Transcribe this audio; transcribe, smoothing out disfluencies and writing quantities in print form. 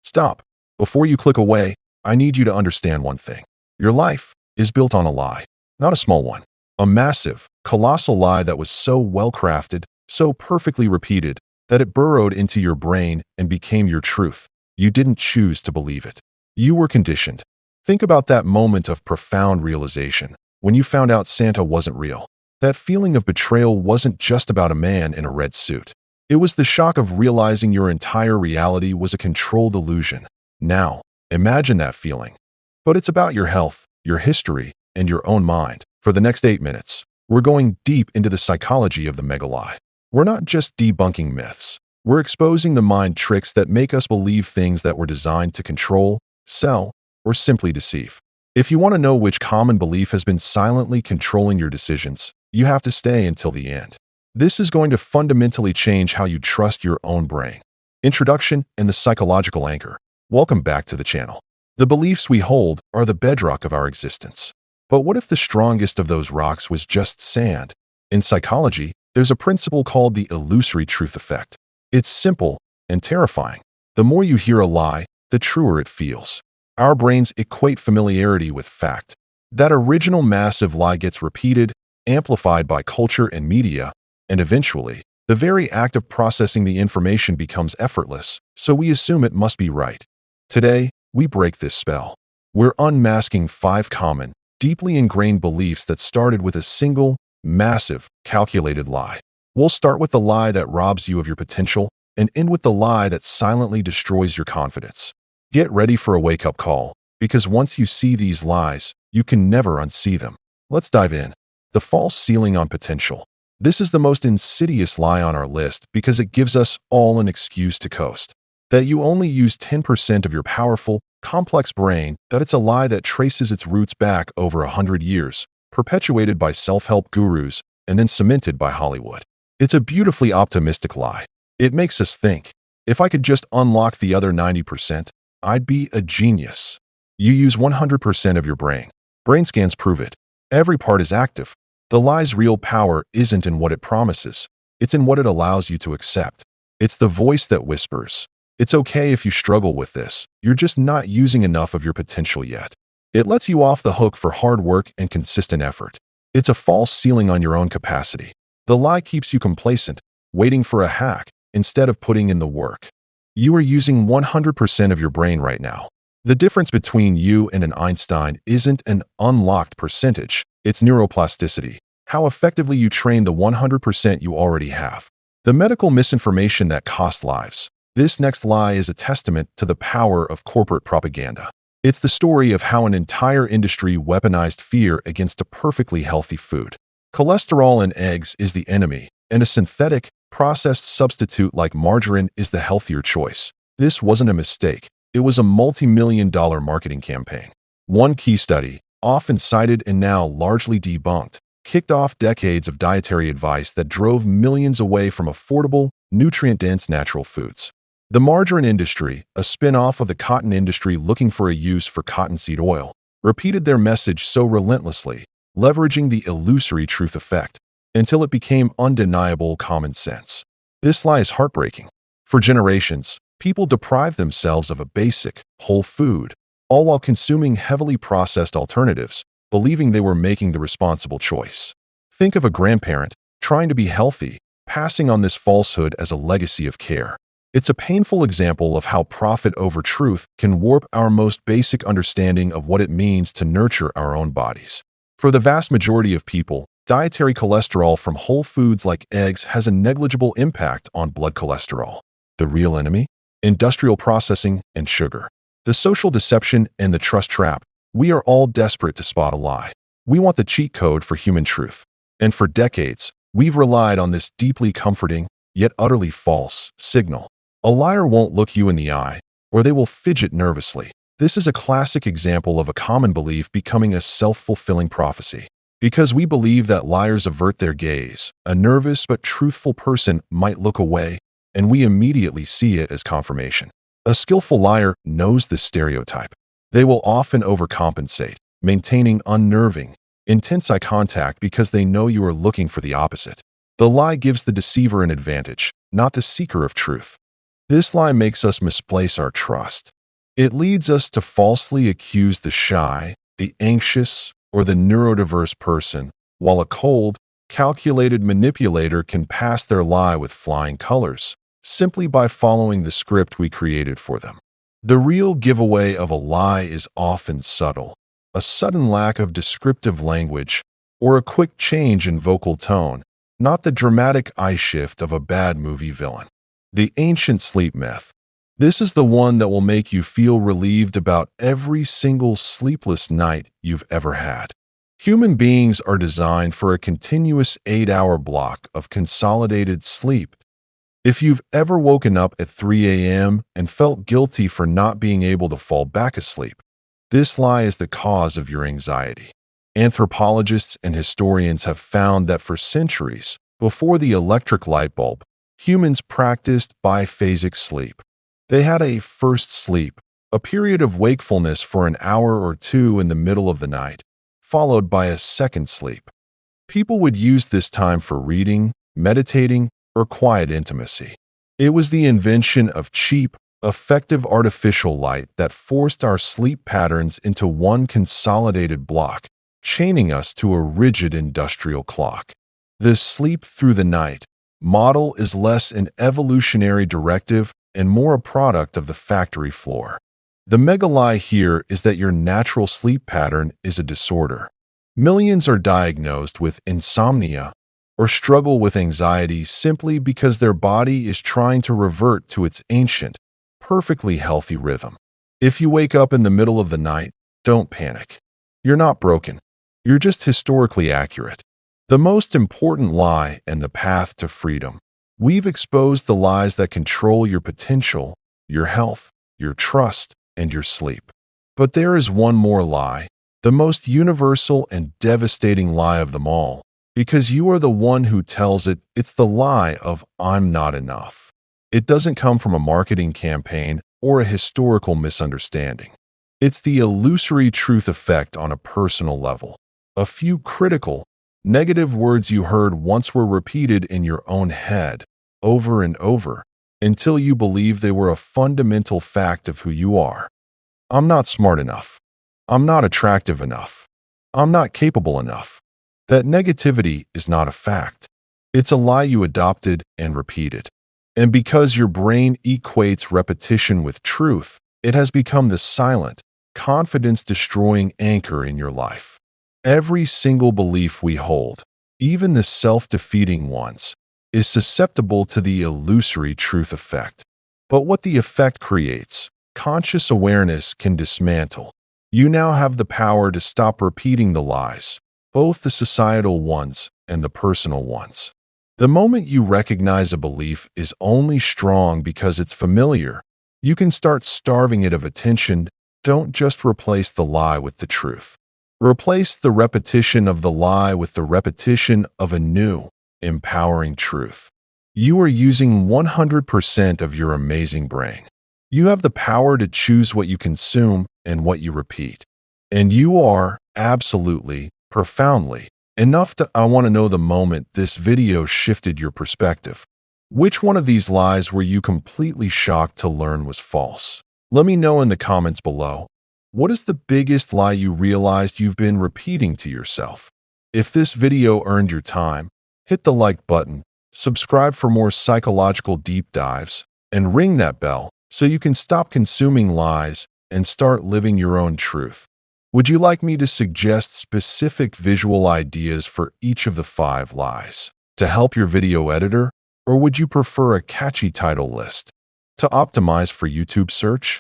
Stop. Before you click away, I need you to understand one thing. Your life is built on a lie, not a small one. A massive, colossal lie that was so well-crafted, so perfectly repeated, that it burrowed into your brain and became your truth. You didn't choose to believe it. You were conditioned. Think about that moment of profound realization, when you found out Santa wasn't real. That feeling of betrayal wasn't just about a man in a red suit. It was the shock of realizing your entire reality was a controlled illusion. Now, imagine that feeling. But it's about your health, your history, and your own mind. For the next 8 minutes, we're going deep into the psychology of the mega lie. We're not just debunking myths. We're exposing the mind tricks that make us believe things that were designed to control, sell, or simply deceive. If you want to know which common belief has been silently controlling your decisions, you have to stay until the end. This is going to fundamentally change how you trust your own brain. Introduction and the psychological anchor. Welcome back to the channel. The beliefs we hold are the bedrock of our existence. But what if the strongest of those rocks was just sand? In psychology, there's a principle called the illusory truth effect. It's simple and terrifying. The more you hear a lie, the truer it feels. Our brains equate familiarity with fact. That original massive lie gets repeated, amplified by culture and media, and eventually, the very act of processing the information becomes effortless, so we assume it must be right. Today, we break this spell. We're unmasking 5 common, deeply ingrained beliefs that started with a single, massive, calculated lie. We'll start with the lie that robs you of your potential and end with the lie that silently destroys your confidence. Get ready for a wake-up call, because once you see these lies, you can never unsee them. Let's dive in. The false ceiling on potential. This is the most insidious lie on our list because it gives us all an excuse to coast. That you only use 10% of your powerful, complex brain, that it's a lie that traces its roots back over 100 years, perpetuated by self-help gurus, and then cemented by Hollywood. It's a beautifully optimistic lie. It makes us think, if I could just unlock the other 90%, I'd be a genius. You use 100% of your brain. Brain scans prove it. Every part is active. The lie's real power isn't in what it promises. It's in what it allows you to accept. It's the voice that whispers, "It's okay if you struggle with this. You're just not using enough of your potential yet." It lets you off the hook for hard work and consistent effort. It's a false ceiling on your own capacity. The lie keeps you complacent, waiting for a hack, instead of putting in the work. You are using 100% of your brain right now. The difference between you and an Einstein isn't an unlocked percentage, it's neuroplasticity, how effectively you train the 100% you already have. The medical misinformation that costs lives. This next lie is a testament to the power of corporate propaganda. It's the story of how an entire industry weaponized fear against a perfectly healthy food. Cholesterol in eggs is the enemy, and a synthetic, processed substitute like margarine is the healthier choice. This wasn't a mistake. It was a multi-million-dollar marketing campaign. One key study, often cited and now largely debunked, kicked off decades of dietary advice that drove millions away from affordable, nutrient-dense natural foods. The margarine industry, a spin-off of the cotton industry looking for a use for cottonseed oil, repeated their message so relentlessly, leveraging the illusory truth effect, until it became undeniable common sense. This lie is heartbreaking. For generations, people deprived themselves of a basic, whole food, all while consuming heavily processed alternatives, believing they were making the responsible choice. Think of a grandparent trying to be healthy, passing on this falsehood as a legacy of care. It's a painful example of how profit over truth can warp our most basic understanding of what it means to nurture our own bodies. For the vast majority of people, dietary cholesterol from whole foods like eggs has a negligible impact on blood cholesterol. The real enemy? Industrial processing and sugar. The social deception and the trust trap. We are all desperate to spot a lie. We want the cheat code for human truth. And for decades, we've relied on this deeply comforting, yet utterly false, signal. A liar won't look you in the eye, or they will fidget nervously. This is a classic example of a common belief becoming a self-fulfilling prophecy. Because we believe that liars avert their gaze, a nervous but truthful person might look away, and we immediately see it as confirmation. A skillful liar knows this stereotype. They will often overcompensate, maintaining unnerving, intense eye contact because they know you are looking for the opposite. The lie gives the deceiver an advantage, not the seeker of truth. This lie makes us misplace our trust. It leads us to falsely accuse the shy, the anxious, or the neurodiverse person, while a cold, calculated manipulator can pass their lie with flying colors, simply by following the script we created for them. The real giveaway of a lie is often subtle. A sudden lack of descriptive language, or a quick change in vocal tone, not the dramatic eye shift of a bad movie villain. The ancient sleep myth. This is the one that will make you feel relieved about every single sleepless night you've ever had. Human beings are designed for a continuous 8-hour block of consolidated sleep. If you've ever woken up at 3 a.m. and felt guilty for not being able to fall back asleep, this lie is the cause of your anxiety. Anthropologists and historians have found that for centuries, before the electric light bulb, humans practiced biphasic sleep. They had a first sleep, a period of wakefulness for an hour or two in the middle of the night, followed by a second sleep. People would use this time for reading, meditating, or quiet intimacy. It was the invention of cheap, effective artificial light that forced our sleep patterns into one consolidated block, chaining us to a rigid industrial clock. The sleep through the night model is less an evolutionary directive and more a product of the factory floor. The mega lie here is that your natural sleep pattern is a disorder. Millions are diagnosed with insomnia or struggle with anxiety simply because their body is trying to revert to its ancient, perfectly healthy rhythm. If you wake up in the middle of the night, don't panic. You're not broken. You're just historically accurate. The most important lie and the path to freedom. We've exposed the lies that control your potential, your health, your trust, and your sleep. But there is one more lie, the most universal and devastating lie of them all, because you are the one who tells it. It's the lie of "I'm not enough." It doesn't come from a marketing campaign or a historical misunderstanding. It's the illusory truth effect on a personal level. A few critical, negative words you heard once were repeated in your own head, over and over, until you believe they were a fundamental fact of who you are. I'm not smart enough. I'm not attractive enough. I'm not capable enough. That negativity is not a fact. It's a lie you adopted and repeated. And because your brain equates repetition with truth, it has become the silent, confidence-destroying anchor in your life. Every single belief we hold, even the self-defeating ones, is susceptible to the illusory truth effect. But what the effect creates, conscious awareness can dismantle. You now have the power to stop repeating the lies, both the societal ones and the personal ones. The moment you recognize a belief is only strong because it's familiar, you can start starving it of attention. Don't just replace the lie with the truth. Replace the repetition of the lie with the repetition of a new, empowering truth. You are using 100% of your amazing brain. You have the power to choose what you consume and what you repeat. And you are, absolutely, profoundly, enough to I want to know the moment this video shifted your perspective. Which one of these lies were you completely shocked to learn was false? Let me know in the comments below. What is the biggest lie you realized you've been repeating to yourself? If this video earned your time, hit the like button, subscribe for more psychological deep dives, and ring that bell so you can stop consuming lies and start living your own truth. Would you like me to suggest specific visual ideas for each of the 5 lies to help your video editor, or would you prefer a catchy title list to optimize for YouTube search?